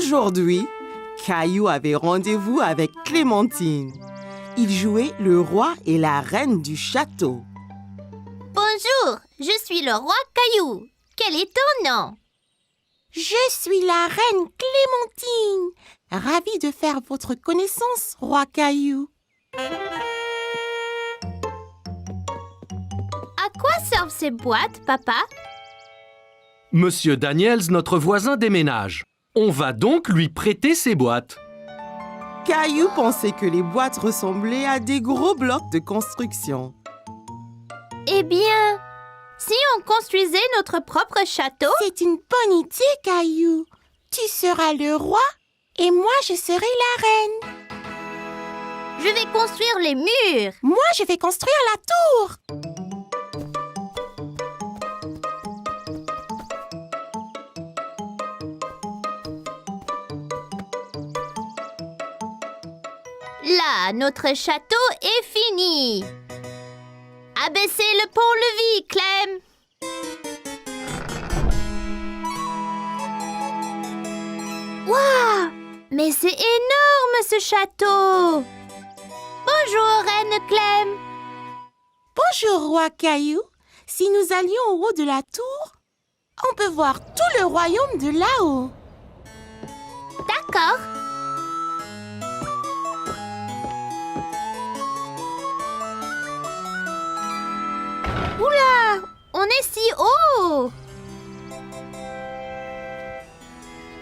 Aujourd'hui, Caillou avait rendez-vous avec Clémentine. Il jouait le roi et la reine du château. Bonjour, je suis le roi Caillou. Quel est ton nom? Je suis la reine Clémentine. Ravie de faire votre connaissance, roi Caillou. À quoi servent ces boîtes, papa? Monsieur Daniels, notre voisin, déménage. On va donc lui prêter ses boîtes. Caillou pensait que les boîtes ressemblaient à des gros blocs de construction. Eh bien, si on construisait notre propre château? C'est une bonne idée, Caillou. Tu seras le roi et moi, je serai la reine. Je vais construire les murs. Moi, je vais construire la tour. Là, notre château est fini. Abaissez le pont-levis, Clem. Waouh! Mais c'est énorme, ce château. Bonjour, Reine Clem. Bonjour, roi Caillou. Si nous allions au haut de la tour, on peut voir tout le royaume de là-haut. D'accord. Oula! On est si haut!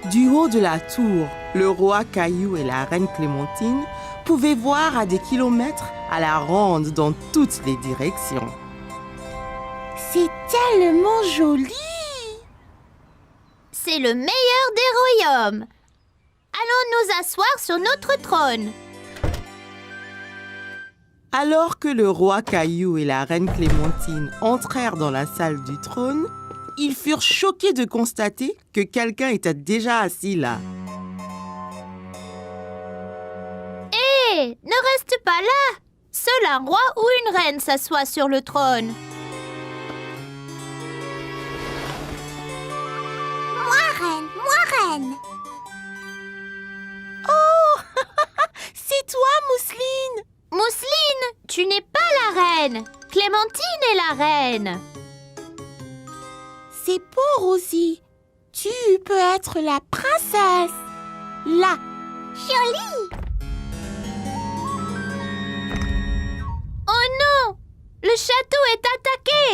Du haut de la tour, le roi Caillou et la reine Clémentine pouvaient voir à des kilomètres à la ronde dans toutes les directions. C'est tellement joli! C'est le meilleur des royaumes. Allons nous asseoir sur notre trône. Alors que le roi Caillou et la reine Clémentine entrèrent dans la salle du trône, ils furent choqués de constater que quelqu'un était déjà assis là. Hé, ne reste pas là. Seul un roi ou une reine s'assoit sur le trône. Moi, reine. Oh, c'est toi, Mousseline. Mousseline, tu n'es pas la reine. Clémentine est la reine. C'est bon, Rosie. Tu peux être la princesse. Là. Jolie. Oh non! Le château est attaqué!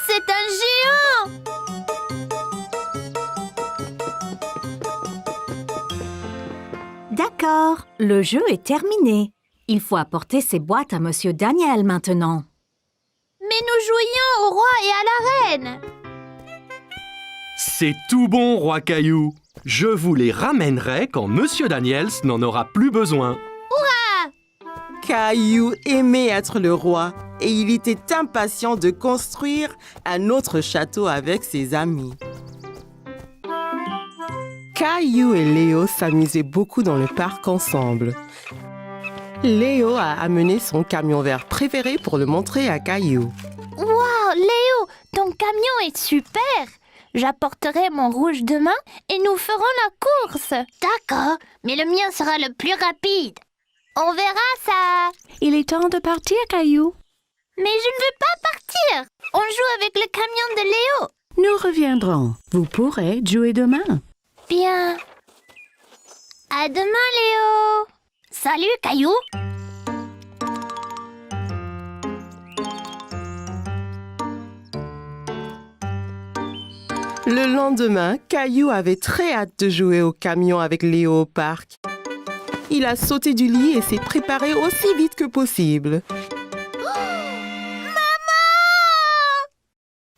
C'est un géant! D'accord, le jeu est terminé. Il faut apporter ces boîtes à Monsieur Daniel maintenant. Mais nous jouions au roi et à la reine! C'est tout bon, roi Caillou. Je vous les ramènerai quand Monsieur Daniels n'en aura plus besoin. Caillou aimait être le roi et il était impatient de construire un autre château avec ses amis. Caillou et Léo s'amusaient beaucoup dans le parc ensemble. Léo a amené son camion vert préféré pour le montrer à Caillou. Wow, Léo, ton camion est super! J'apporterai mon rouge demain et nous ferons la course. D'accord, mais le mien sera le plus rapide. On verra ça. Il est temps de partir, Caillou. Mais je ne veux pas partir. On joue avec le camion de Léo. Nous reviendrons. Vous pourrez jouer demain. Bien. À demain, Léo. Salut, Caillou. Le lendemain, Caillou avait très hâte de jouer au camion avec Léo au parc. Il a sauté du lit et s'est préparé aussi vite que possible. Maman!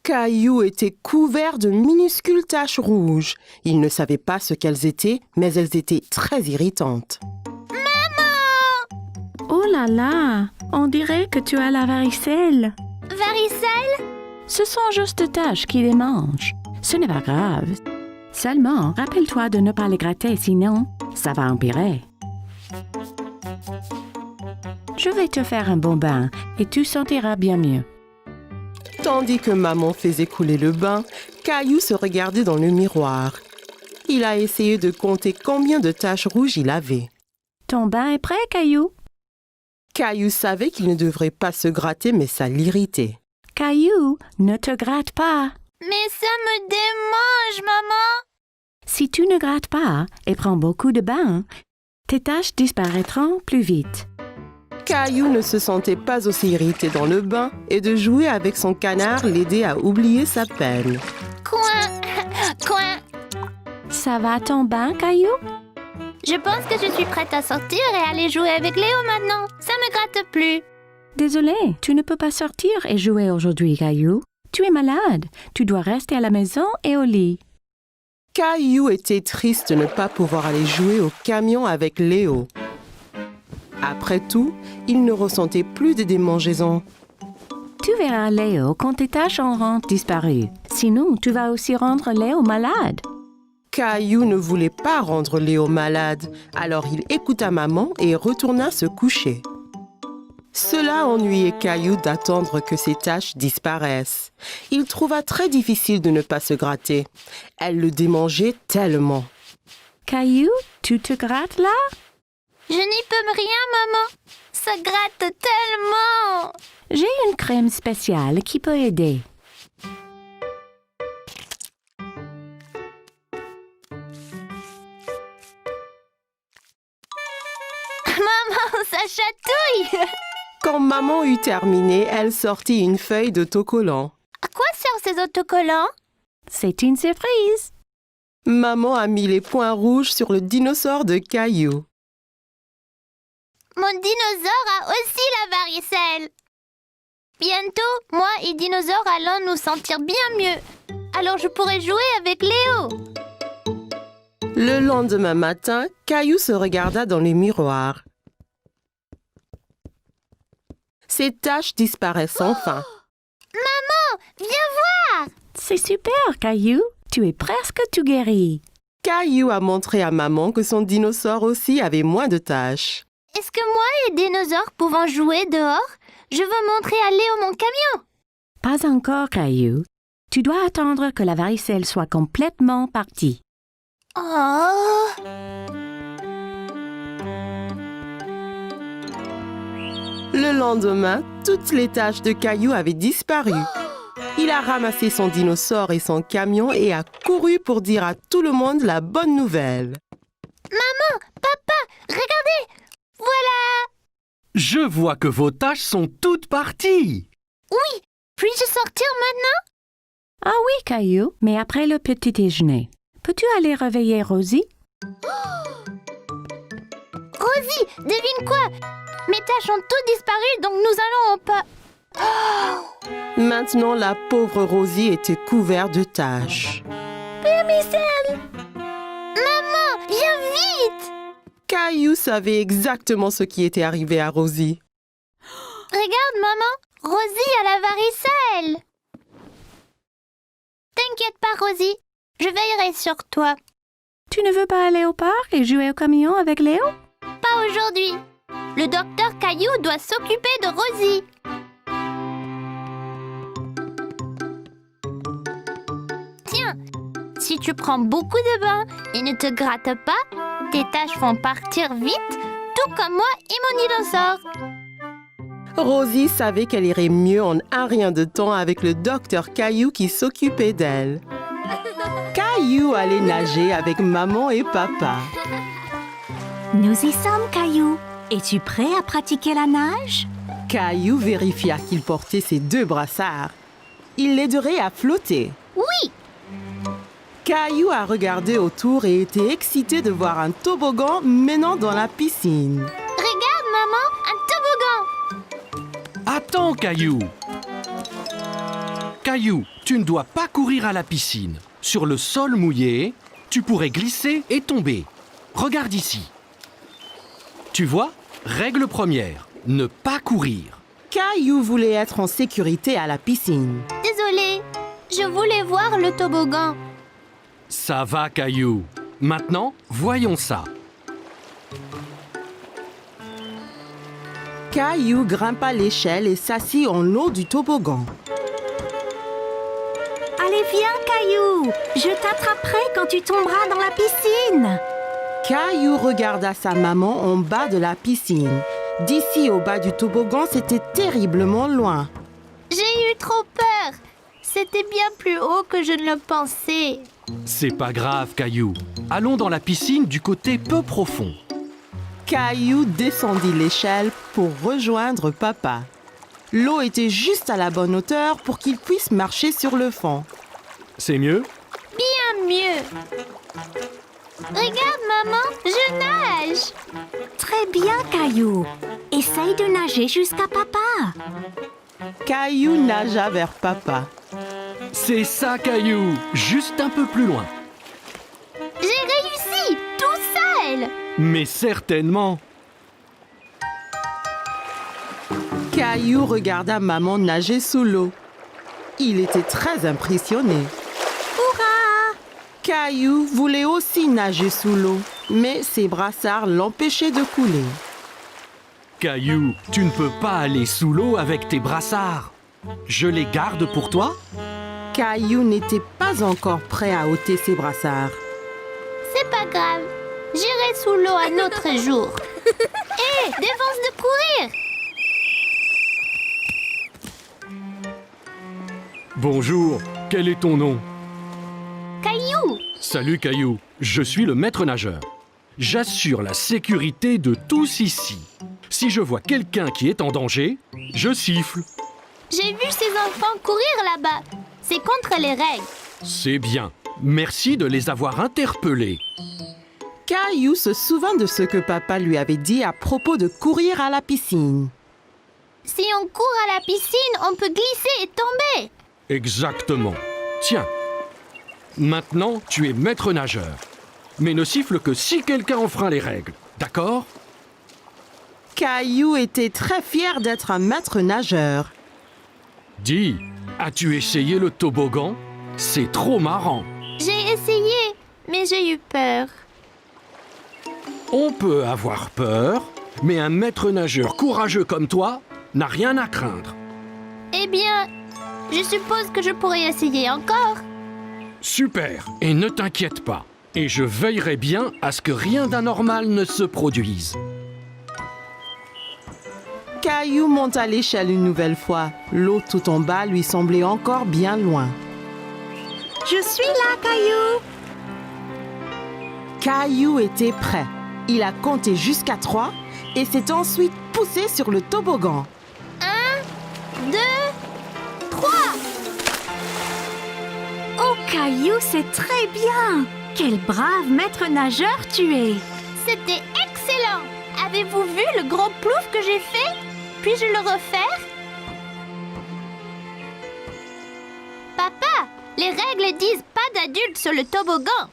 Caillou était couvert de minuscules taches rouges. Il ne savait pas ce qu'elles étaient, mais elles étaient très irritantes. Oh là là, on dirait que tu as la varicelle. Varicelle? Ce sont juste des taches qui les mangent. Ce n'est pas grave. Seulement, rappelle-toi de ne pas les gratter, sinon, ça va empirer. Je vais te faire un bon bain et tu sentiras bien mieux. Tandis que maman faisait couler le bain, Caillou se regardait dans le miroir. Il a essayé de compter combien de taches rouges il avait. Ton bain est prêt, Caillou? Caillou savait qu'il ne devrait pas se gratter, mais ça l'irritait. Caillou, ne te gratte pas. Mais ça me démange, maman. Si tu ne grattes pas et prends beaucoup de bain, tes taches disparaîtront plus vite. Caillou ne se sentait pas aussi irrité dans le bain et de jouer avec son canard l'aidait à oublier sa peine. Coin, coin. Ça va ton bain, Caillou? Je pense que je suis prête à sortir et aller jouer avec Léo maintenant. Ça me gratte plus. Désolé, tu ne peux pas sortir et jouer aujourd'hui, Caillou. Tu es malade. Tu dois rester à la maison et au lit. Caillou était triste de ne pas pouvoir aller jouer au camion avec Léo. Après tout, il ne ressentait plus de démangeaisons. Tu verras Léo quand tes taches auront disparu. Sinon, tu vas aussi rendre Léo malade. Caillou ne voulait pas rendre Léo malade, alors il écouta maman et retourna se coucher. Cela ennuyait Caillou d'attendre que ses taches disparaissent. Il trouva très difficile de ne pas se gratter. Elle le démangeait tellement. Caillou, tu te grattes là? Je n'y peux rien, maman. Ça gratte tellement. J'ai une crème spéciale qui peut aider. Maman, ça chatouille. Quand maman eut terminé, elle sortit une feuille d'autocollant. À quoi servent ces autocollants? C'est une surprise. Maman a mis les points rouges sur le dinosaure de Caillou. Mon dinosaure a aussi la varicelle. Bientôt, moi et Dinosaure allons nous sentir bien mieux. Alors je pourrai jouer avec Léo. Le lendemain matin, Caillou se regarda dans les miroirs. Ses taches disparaissent enfin. Maman, viens voir. C'est super, Caillou. Tu es presque tout guéri. Caillou a montré à maman que son dinosaure aussi avait moins de taches. Est-ce que moi et Dinosaure pouvons jouer dehors? Je veux montrer à Léo mon camion. Pas encore, Caillou. Tu dois attendre que la varicelle soit complètement partie. Oh. Le lendemain, toutes les taches de Caillou avaient disparu. Il a ramassé son dinosaure et son camion et a couru pour dire à tout le monde la bonne nouvelle. Maman, papa, regardez. Voilà. Je vois que vos taches sont toutes parties. Oui, puis-je sortir maintenant? Ah oui, Caillou, mais après le petit déjeuner. Peux-tu aller réveiller Rosie? Rosie, devine quoi? Mes taches ont toutes disparu, donc nous allons au pas. Maintenant, la pauvre Rosie était couverte de taches. Vermicelle! Maman, viens vite! Caillou savait exactement ce qui était arrivé à Rosie. Regarde, maman, Rosie a la varicelle. T'inquiète pas, Rosie, je veillerai sur toi. Tu ne veux pas aller au parc et jouer au camion avec Léo? Pas aujourd'hui. Le docteur Caillou doit s'occuper de Rosie. Tiens, si tu prends beaucoup de bains et ne te grattes pas, tes taches vont partir vite, tout comme moi et mon dinosaure. Rosie savait qu'elle irait mieux en un rien de temps avec le docteur Caillou qui s'occupait d'elle. Caillou allait nager avec maman et papa. Nous y sommes, Caillou. Es-tu prêt à pratiquer la nage? Caillou vérifia qu'il portait ses 2 brassards. Il l'aiderait à flotter. Oui, Caillou a regardé autour et était excité de voir un toboggan menant dans la piscine. regarde, maman, un toboggan. Attends, Caillou. Caillou, tu ne dois pas courir à la piscine. Sur le sol mouillé, tu pourrais glisser et tomber. Regarde ici. Tu vois, règle première, ne pas courir. Caillou voulait être en sécurité à la piscine. Désolée, je voulais voir le toboggan. Ça va, Caillou. Maintenant, voyons ça. Caillou grimpa l'échelle et s'assit en haut du toboggan. Allez, viens, Caillou. Je t'attraperai quand tu tomberas dans la piscine. Caillou regarda sa maman en bas de la piscine. D'ici au bas du toboggan, c'était terriblement loin. J'ai eu trop peur. C'était bien plus haut que je ne le pensais. C'est pas grave, Caillou. Allons dans la piscine du côté peu profond. Caillou descendit l'échelle pour rejoindre papa. L'eau était juste à la bonne hauteur pour qu'il puisse marcher sur le fond. C'est mieux? Bien mieux. Regarde, maman, je nage. Très bien, Caillou. Essaye de nager jusqu'à papa. Caillou nagea vers papa. C'est ça, Caillou. Juste un peu plus loin. J'ai réussi, tout seul. Mais certainement. Caillou regarda maman nager sous l'eau. Il était très impressionné. Hurrah! Caillou voulait aussi nager sous l'eau, mais ses brassards l'empêchaient de couler. Caillou, tu ne peux pas aller sous l'eau avec tes brassards. Je les garde pour toi? Caillou n'était pas encore prêt à ôter ses brassards. C'est pas grave. J'irai sous l'eau un autre jour. Hé, défense de courir. Bonjour, quel est ton nom? Caillou. Salut Caillou, je suis le maître nageur. J'assure la sécurité de tous ici. Si je vois quelqu'un qui est en danger, je siffle. J'ai vu ces enfants courir là-bas. C'est contre les règles. C'est bien. Merci de les avoir interpellés. Caillou se souvint de ce que papa lui avait dit à propos de courir à la piscine. Si on court à la piscine, on peut glisser et tomber. Exactement. Tiens. Maintenant, tu es maître nageur. Mais ne siffle que si quelqu'un enfreint les règles. D'accord? Caillou était très fier d'être un maître nageur. Dis, as-tu essayé le toboggan? C'est trop marrant. J'ai essayé, mais j'ai eu peur. On peut avoir peur, mais un maître nageur courageux comme toi n'a rien à craindre. Eh bien, je suppose que je pourrais essayer encore. Super, et ne t'inquiète pas. Et je veillerai bien à ce que rien d'anormal ne se produise. Caillou monta l'échelle une nouvelle fois. L'eau tout en bas lui semblait encore bien loin. Je suis là, Caillou. Caillou était prêt. Il a compté jusqu'à 3 et s'est ensuite poussé sur le toboggan. 1, 2, 3. Oh, Caillou, c'est très bien. Quel brave maître nageur tu es. C'était excellent. Avez-vous vu le gros plouf que j'ai fait? Puis-je le refaire? Papa, les règles disent pas d'adultes sur le toboggan.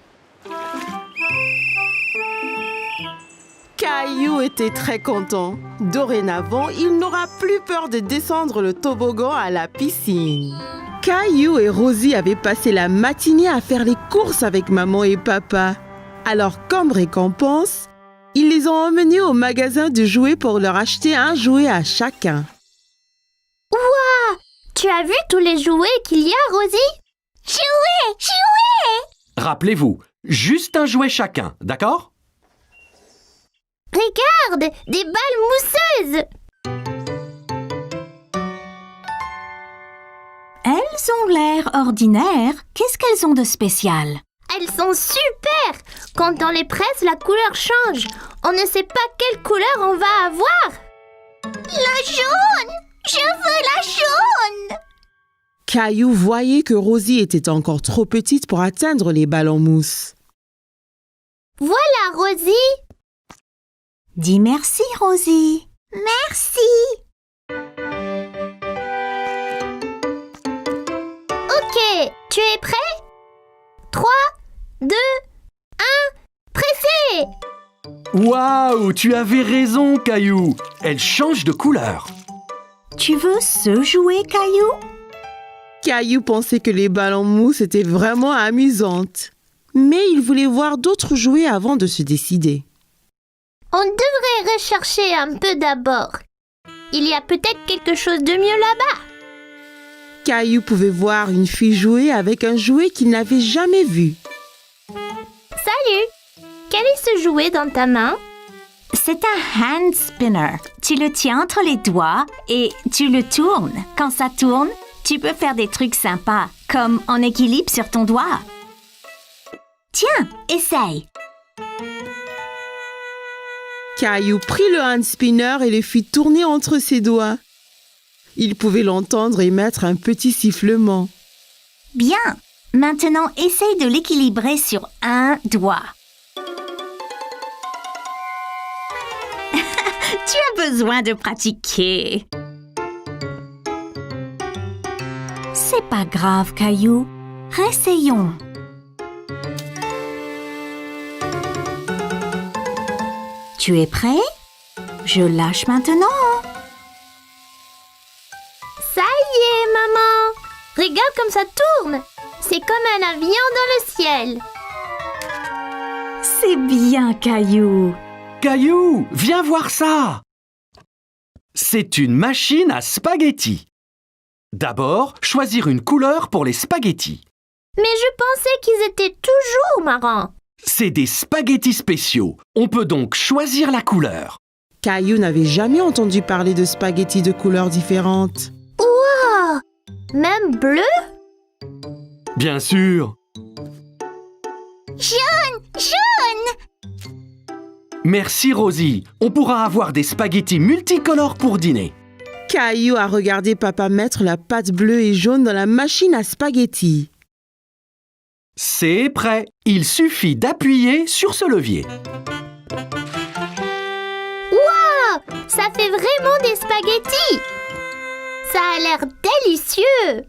Caillou était très content. Dorénavant, il n'aura plus peur de descendre le toboggan à la piscine. Caillou et Rosie avaient passé la matinée à faire les courses avec maman et papa. Alors, comme récompense, ils les ont emmenés au magasin de jouets pour leur acheter un jouet à chacun. Ouah! Tu as vu tous les jouets qu'il y a, Rosie? Jouets! Jouets! Rappelez-vous, juste un jouet chacun, d'accord? Regarde! Des balles mousseuses! Elles ont l'air ordinaires. Qu'est-ce qu'elles ont de spécial? Elles sont super! Quand on les presse, la couleur change. On ne sait pas quelle couleur on va avoir. La jaune! Je veux la jaune! Caillou voyait que Rosie était encore trop petite pour atteindre les balles en mousse. Voilà, Rosie! Dis merci, Rosie. Merci! Ok, tu es prêt? 3, 2, 1, pressez! Waouh, tu avais raison, Caillou. Elle change de couleur. Tu veux ce jouet, Caillou? Caillou pensait que les balles en mousse étaient vraiment amusantes. Mais il voulait voir d'autres jouets avant de se décider. On devrait rechercher un peu d'abord. Il y a peut-être quelque chose de mieux là-bas. Caillou pouvait voir une fille jouer avec un jouet qu'il n'avait jamais vu. Salut! Quel est ce jouet dans ta main? C'est un hand spinner. Tu le tiens entre les doigts et tu le tournes. Quand ça tourne, tu peux faire des trucs sympas, comme en équilibre sur ton doigt. Tiens, essaye. Caillou prit le hand spinner et le fit tourner entre ses doigts. Il pouvait l'entendre émettre un petit sifflement. Bien. Maintenant, essaye de l'équilibrer sur un doigt. Tu as besoin de pratiquer. C'est pas grave, Caillou. Réessayons. Tu es prêt? Je lâche maintenant. Ça y est, maman! Regarde comme ça tourne! C'est comme un avion dans le ciel. C'est bien, Caillou. Caillou, viens voir ça! C'est une machine à spaghettis. D'abord, choisir une couleur pour les spaghettis. Mais je pensais qu'ils étaient toujours marrants. C'est des spaghettis spéciaux. On peut donc choisir la couleur. Caillou n'avait jamais entendu parler de spaghettis de couleurs différentes. Wow! Même bleu? Bien sûr. Jaune! Merci Rosie. On pourra avoir des spaghettis multicolores pour dîner. Caillou a regardé papa mettre la pâte bleue et jaune dans la machine à spaghettis. C'est prêt. Il suffit d'appuyer sur ce levier. Wow! Ça fait vraiment des spaghettis! Ça a l'air délicieux!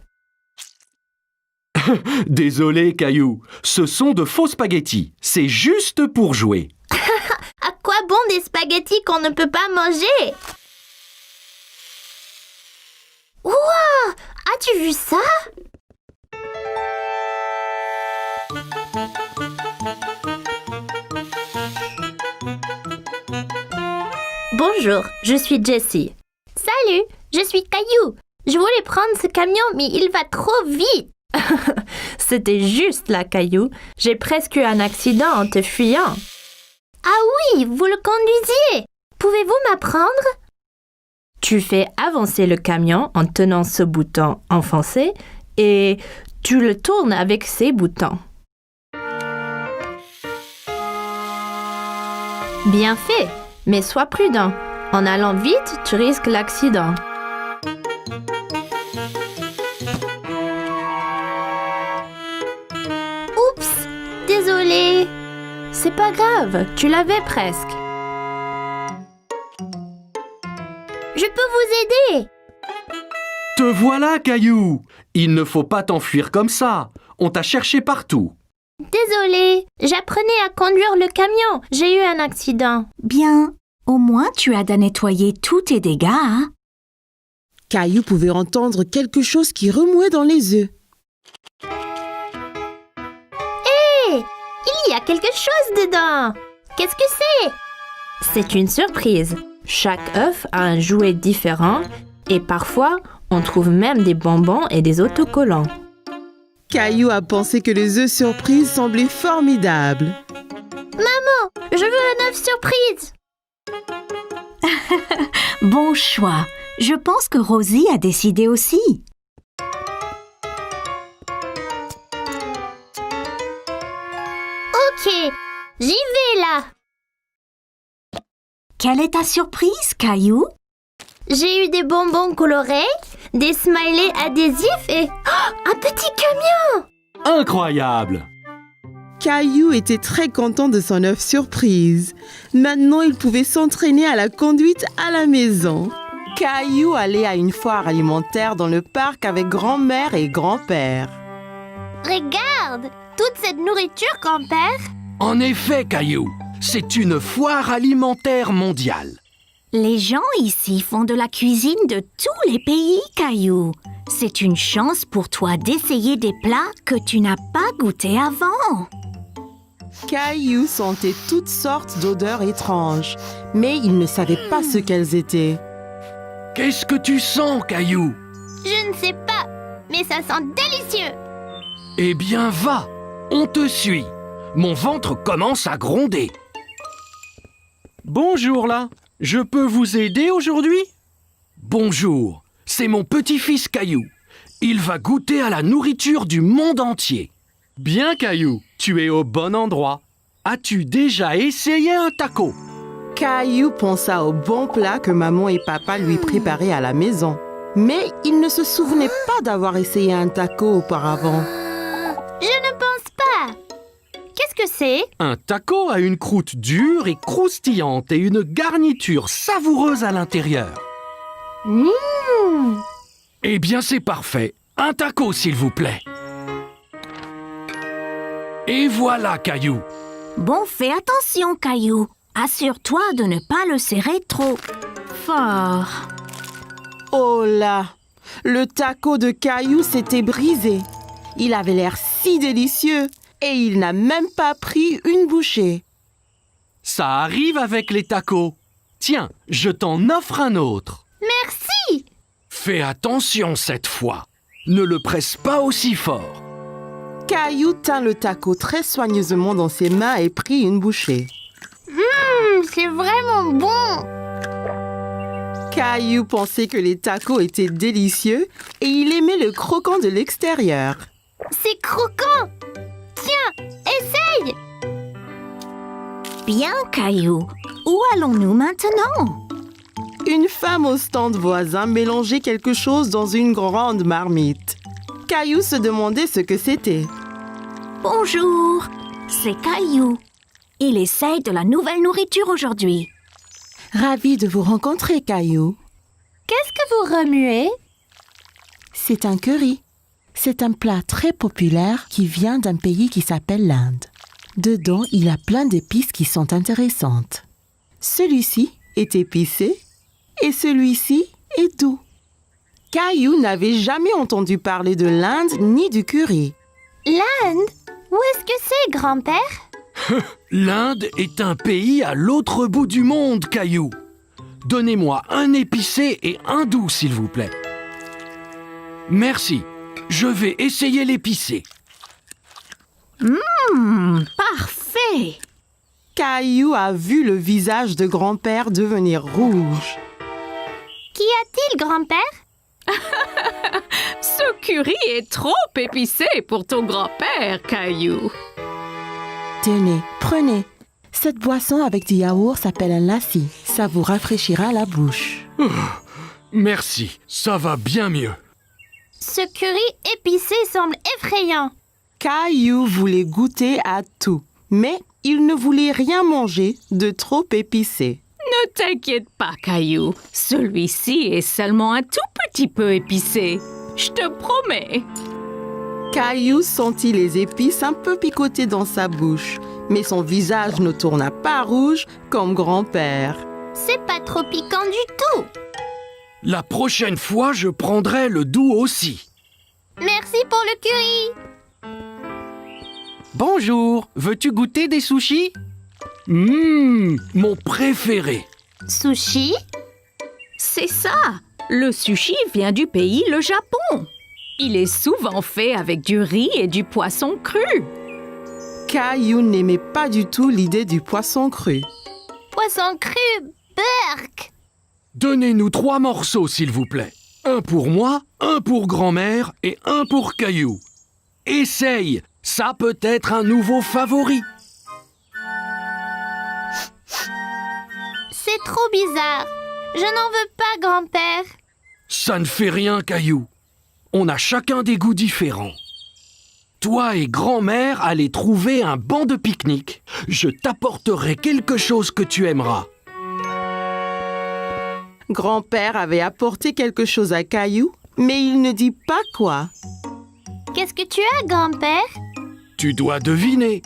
Désolé Caillou, ce sont de faux spaghettis. C'est juste pour jouer. À quoi bon des spaghettis qu'on ne peut pas manger? Wow! As-tu vu ça? Bonjour, je suis Jessie. Salut, je suis Caillou. Je voulais prendre ce camion, mais il va trop vite. C'était juste là, Caillou. J'ai presque eu un accident en te fuyant. Ah oui, vous le conduisiez. Pouvez-vous m'apprendre? Tu fais avancer le camion en tenant ce bouton enfoncé et tu le tournes avec ces boutons. Bien fait, mais sois prudent. En allant vite, tu risques l'accident. Oups, désolé. C'est pas grave, tu l'avais presque. Je peux vous aider. Te voilà Caillou. Il ne faut pas t'enfuir comme ça. On t'a cherché partout. Désolée, j'apprenais à conduire le camion. J'ai eu un accident. Bien. Au moins, tu as nettoyé tous tes dégâts, hein? Caillou pouvait entendre quelque chose qui remuait dans les œufs. Hé! Il y a quelque chose dedans. Qu'est-ce que c'est? C'est une surprise. Chaque œuf a un jouet différent et parfois, on trouve même des bonbons et des autocollants. Caillou a pensé que les œufs surprises semblaient formidables. Maman, je veux un œuf surprise. Bon choix. Je pense que Rosie a décidé aussi. Ok, j'y vais là. Quelle est ta surprise, Caillou? J'ai eu des bonbons colorés, des smileys adhésifs et un petit camion. Incroyable! Caillou était très content de son œuf surprise. Maintenant, il pouvait s'entraîner à la conduite à la maison. Caillou allait à une foire alimentaire dans le parc avec grand-mère et grand-père. Regarde, toute cette nourriture, grand-père. En effet, Caillou, c'est une foire alimentaire mondiale. Les gens ici font de la cuisine de tous les pays, Caillou. C'est une chance pour toi d'essayer des plats que tu n'as pas goûtés avant. Caillou sentait toutes sortes d'odeurs étranges, mais il ne savait pas ce qu'elles étaient. Qu'est-ce que tu sens, Caillou? Je ne sais pas, mais ça sent délicieux. Eh bien, va, on te suit. Mon ventre commence à gronder. Bonjour là, je peux vous aider aujourd'hui? Bonjour, c'est mon petit-fils Caillou. Il va goûter à la nourriture du monde entier. Bien Caillou, tu es au bon endroit. As-tu déjà essayé un taco? Caillou pensa au bon plat que maman et papa lui préparaient à la maison. Mais il ne se souvenait pas d'avoir essayé un taco auparavant. Je ne pense pas. Qu'est-ce que c'est? Un taco a une croûte dure et croustillante et une garniture savoureuse à l'intérieur. Eh bien, c'est parfait. Un taco, s'il vous plaît. Et voilà, Caillou. Bon, fais attention, Caillou. Assure-toi de ne pas le serrer trop fort. Oh là! Le taco de Caillou s'était brisé. Il avait l'air si délicieux et il n'a même pas pris une bouchée. Ça arrive avec les tacos. Tiens, je t'en offre un autre. Merci. Fais attention cette fois. Ne le presse pas aussi fort. Caillou tint le taco très soigneusement dans ses mains et prit une bouchée. C'est vraiment bon. Caillou pensait que les tacos étaient délicieux et il aimait le croquant de l'extérieur. C'est croquant. Tiens, essaye. Bien, Caillou. Où allons-nous maintenant? Une femme au stand voisin mélangeait quelque chose dans une grande marmite. Caillou se demandait ce que c'était. Bonjour, c'est Caillou. Il essaye de la nouvelle nourriture aujourd'hui. Ravi de vous rencontrer, Caillou. Qu'est-ce que vous remuez? C'est un curry. C'est un plat très populaire qui vient d'un pays qui s'appelle l'Inde. Dedans, il y a plein d'épices qui sont intéressantes. Celui-ci est épicé et celui-ci est doux. Caillou n'avait jamais entendu parler de l'Inde ni du curry. L'Inde? Où est-ce que c'est, grand-père? L'Inde est un pays à l'autre bout du monde, Caillou. Donnez-moi un épicé et un doux, s'il vous plaît. Merci. Je vais essayer l'épicé. Parfait. Caillou a vu le visage de grand-père devenir rouge. Qu'y a-t-il, grand-père? Ce curry est trop épicé pour ton grand-père, Caillou. Tenez, prenez. Cette boisson avec du yaourt s'appelle un lassi. Ça vous rafraîchira la bouche. Merci, ça va bien mieux. Ce curry épicé semble effrayant. Caillou voulait goûter à tout, mais il ne voulait rien manger de trop épicé. Ne t'inquiète pas, Caillou. Celui-ci est seulement un tout petit peu épicé. Je te promets. Caillou sentit les épices un peu picoter dans sa bouche, mais son visage ne tourna pas rouge comme grand-père. C'est pas trop piquant du tout. La prochaine fois, je prendrai le doux aussi. Merci pour le curry. Bonjour, veux-tu goûter des sushis? Mon préféré. Sushi? C'est ça. Le sushi vient du pays, le Japon. Il est souvent fait avec du riz et du poisson cru. Caillou n'aimait pas du tout l'idée du poisson cru. Poisson cru, burk. Donnez-nous 3 morceaux, s'il vous plaît. Un pour moi, un pour grand-mère et un pour Caillou. Essaye, ça peut être un nouveau favori. C'est trop bizarre. Je n'en veux pas, grand-père. Ça ne fait rien, Caillou. On a chacun des goûts différents. Toi et grand-mère allez trouver un banc de pique-nique. Je t'apporterai quelque chose que tu aimeras. Grand-père avait apporté quelque chose à Caillou, mais il ne dit pas quoi. Qu'est-ce que tu as, grand-père? Tu dois deviner.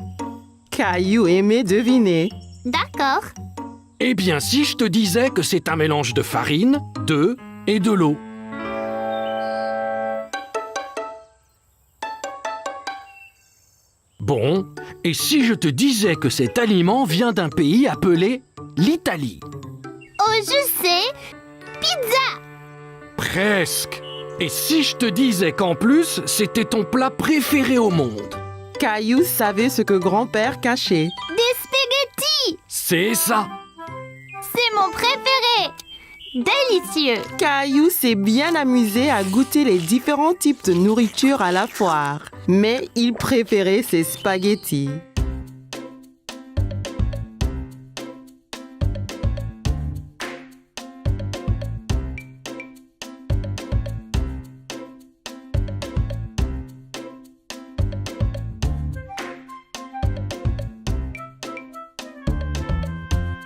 Caillou aimait deviner. D'accord. Eh bien, si je te disais que c'est un mélange de farine, d'œufs et de l'eau. Bon, et si je te disais que cet aliment vient d'un pays appelé l'Italie? Oh, je sais. Pizza. Presque. Et si je te disais qu'en plus, c'était ton plat préféré au monde? Caillou savait ce que grand-père cachait. Des spaghettis! C'est ça! C'est mon préféré! Délicieux! Caillou s'est bien amusé à goûter les différents types de nourriture à la foire, mais il préférait ses spaghettis.